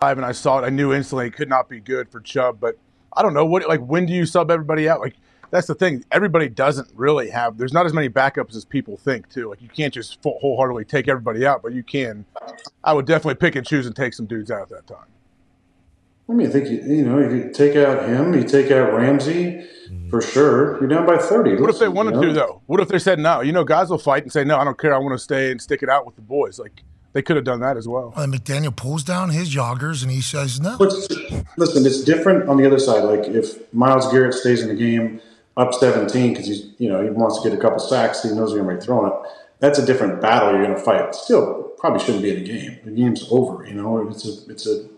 and I saw it. I knew instantly it could not be good for Chubb. But I don't know when do you sub everybody out? Like that's the thing. Everybody doesn't really have. There's not as many backups as people think too. Like you can't just wholeheartedly take everybody out, but you can. I would definitely pick and choose and take some dudes out at that time. I mean, I think you take out him, you take out Ramsey for sure. You're down by 30. What if they wanted to though? What if they said no? Guys will fight and say no. I don't care. I want to stay and stick it out with the boys. Like they could have done that as well. And McDaniel pulls down his joggers and he says no. Listen, it's different on the other side. Like if Myles Garrett stays in the game up 17 because he wants to get a couple sacks, he knows he's going to be throwing it. That's a different battle you're going to fight. Still, probably shouldn't be in a game. The game's over. It's a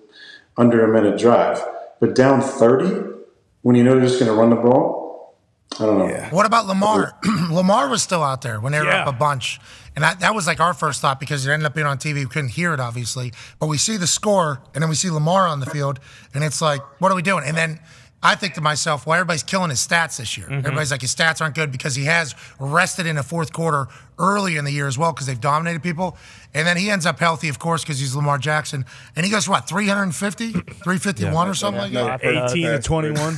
under a minute drive, but down 30 when you're just going to run the ball. I don't know. Yeah. What about Lamar? Lamar was still out there when they were up a bunch. And that was like our first thought because it ended up being on TV. We couldn't hear it, obviously. But we see the score, and then we see Lamar on the field, and it's like, what are we doing? And then I think to myself, well, everybody's killing his stats this year. Everybody's like, his stats aren't good because he has rested in the fourth quarter early in the year as well because they've dominated people. And then he ends up healthy, of course, because he's Lamar Jackson. And he goes, what, 350? 351 or something like that? 18 to 21.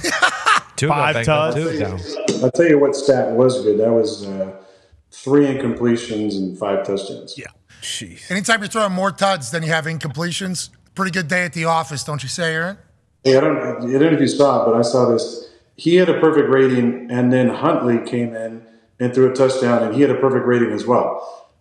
5 touchdowns. I'll tell you what stat was good. That was 3 incompletions and 5 touchdowns. Yeah. Jeez. Anytime you're throwing more tuds than you have incompletions, pretty good day at the office, don't you say, Aaron? Hey, I don't know if you saw it, but I saw this. He had a perfect rating, and then Huntley came in and threw a touchdown, and he had a perfect rating as well.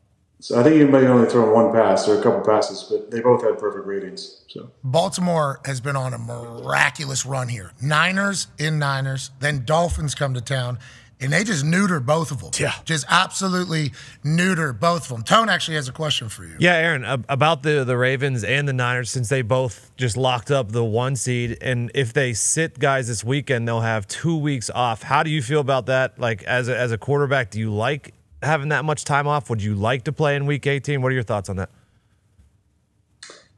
So I think he might only throw one pass or a couple passes, but they both had perfect ratings. So Baltimore has been on a miraculous run here. Niners in Niners, then Dolphins come to town, and they just neuter both of them. Yeah. Just absolutely neuter both of them. Tone actually has a question for you. Yeah, Aaron, about the Ravens and the Niners, since they both just locked up the 1 seed, and if they sit guys this weekend, they'll have 2 weeks off. How do you feel about that? Like, as a quarterback, do you like having that much time off? Would you like to play in Week 18? What are your thoughts on that?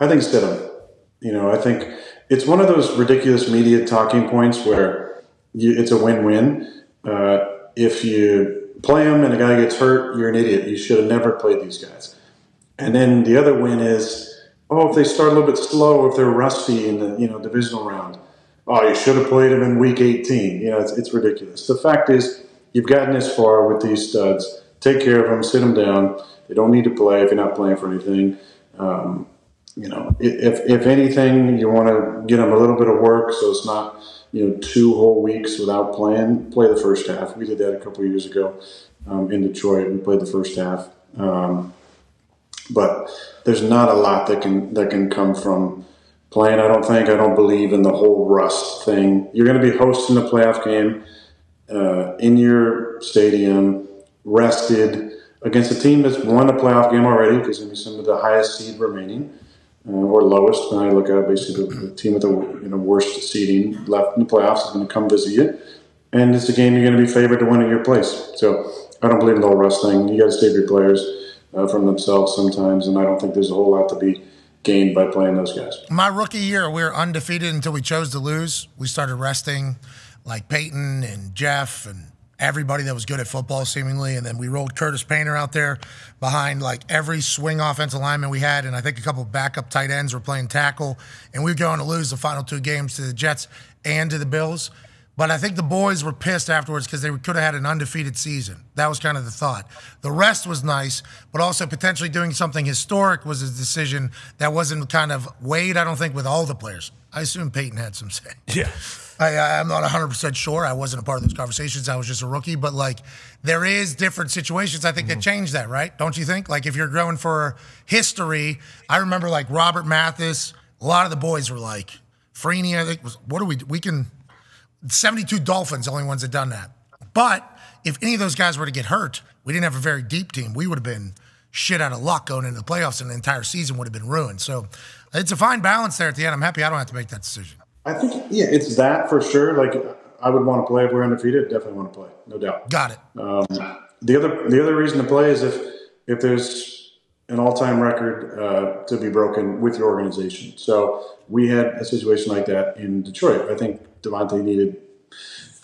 I think sit them. I think it's one of those ridiculous media talking points where it's a win-win. If you play them and a guy gets hurt, you're an idiot. You should have never played these guys. And then the other win is, if they start a little bit slow, if they're rusty in the divisional round, you should have played them in Week 18. It's ridiculous. The fact is, you've gotten this far with these studs. Take care of them, sit them down. They don't need to play if you're not playing for anything. If anything, you want to get them a little bit of work so it's not 2 whole weeks without playing. Play the first half. We did that a couple of years ago in Detroit. We played the first half, but there's not a lot that can come from playing. I don't believe in the whole rust thing. You're going to be hosting a playoff game in your stadium, rested against a team that's won a playoff game already because it's going to be some of the highest seed remaining. Or lowest, when I look at basically the team with the worst seeding left in the playoffs is going to come visit you, and it's a game you're going to be favored to win at your place. So I don't believe in the whole rust thing. You got to save your players from themselves sometimes, and I don't think there's a whole lot to be gained by playing those guys. My rookie year, we were undefeated until we chose to lose. We started resting like Peyton and Jeff and everybody that was good at football, seemingly, and then we rolled Curtis Painter out there behind like every swing offensive lineman we had, and I think a couple of backup tight ends were playing tackle, and we were going to lose the final 2 games to the Jets and to the Bills. But I think the boys were pissed afterwards because they could have had an undefeated season. That was kind of the thought. The rest was nice, but also potentially doing something historic was a decision that wasn't kind of weighed, I don't think, with all the players. I assume Peyton had some say. Yeah. I'm not 100% sure. I wasn't a part of those conversations. I was just a rookie. But, there is different situations, I think, that change that, right? Don't you think? Like, if you're going for history, I remember, Robert Mathis, a lot of the boys were like, Freeney, I think, we can, 72 Dolphins, the only ones that done that. But if any of those guys were to get hurt, we didn't have a very deep team. We would have been shit out of luck going into the playoffs, and the entire season would have been ruined. So it's a fine balance there at the end. I'm happy I don't have to make that decision. I think, it's that for sure. I would want to play if we're undefeated. Definitely want to play, no doubt. Got it. The other reason to play is if there's an all-time record to be broken with your organization. So we had a situation like that in Detroit. I think Devontae needed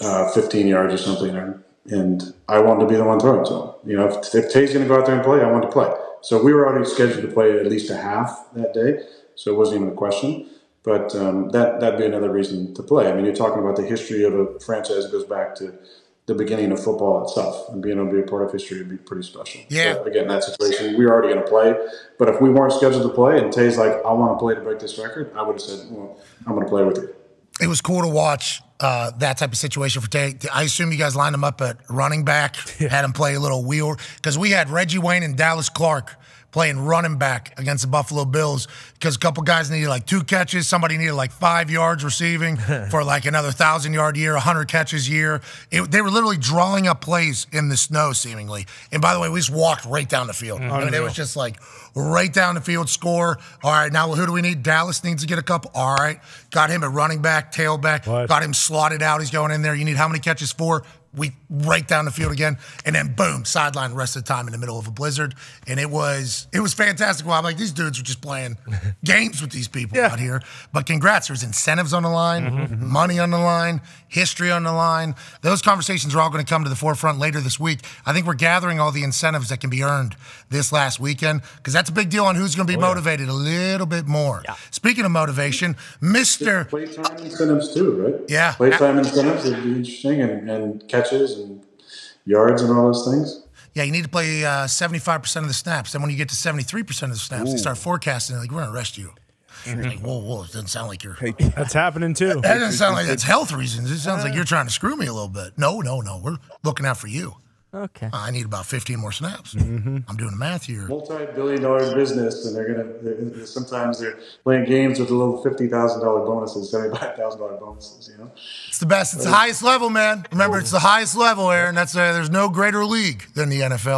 15 yards or something, and I wanted to be the one throwing to him. If Tay's going to go out there and play, I wanted to play. So we were already scheduled to play at least a half that day, so it wasn't even a question. But that'd be another reason to play. I mean, you're talking about the history of a franchise that goes back to the beginning of football itself, and being able to be a part of history would be pretty special. Yeah. So again, that situation, we're already going to play. But if we weren't scheduled to play, and Tay's like, I want to play to break this record, I would have said, well, I'm going to play with you. It was cool to watch that type of situation for Tay. I assume you guys lined him up at running back, had him play a little wheel, because we had Reggie Wayne and Dallas Clark playing running back against the Buffalo Bills because a couple guys needed like 2 catches. Somebody needed like 5 yards receiving for like another 1,000-yard year, 100 catches year. They were literally drawing up plays in the snow seemingly. And by the way, we just walked right down the field. I mean, it was just like right down the field, score. All right, now who do we need? Dallas needs to get a couple. All right, got him at running back, tailback. Got him slotted out. He's going in there. You need how many catches? 4. We right down the field again, and then boom, sideline the rest of the time in the middle of a blizzard, and it was fantastic. Well, I'm like, these dudes are just playing games with these people out here. But congrats, there's incentives on the line, money on the line, history on the line. Those conversations are all going to come to the forefront later this week. I think we're gathering all the incentives that can be earned this last weekend because that's a big deal on who's going to be motivated a little bit more. Yeah. Speaking of motivation, Mr. Playtime incentives too, right? Yeah. Playtime incentives would be interesting, and catches and yards and all those things. Yeah, you need to play 75% of the snaps. Then when you get to 73% of the snaps, they start forecasting like, we're going to arrest you. Like, whoa, it doesn't sound like you're... That's happening too. That doesn't sound like that's health reasons. It sounds like you're trying to screw me a little bit. No. We're looking out for you. Okay. I need about 15 more snaps. I'm doing the math here. Multi-billion-dollar business, and sometimes they're playing games with a little $50,000 bonuses, $75,000 bonuses. You know, it's the best. It's the highest level, man. Remember, it's the highest level, Aaron. There's no greater league than the NFL.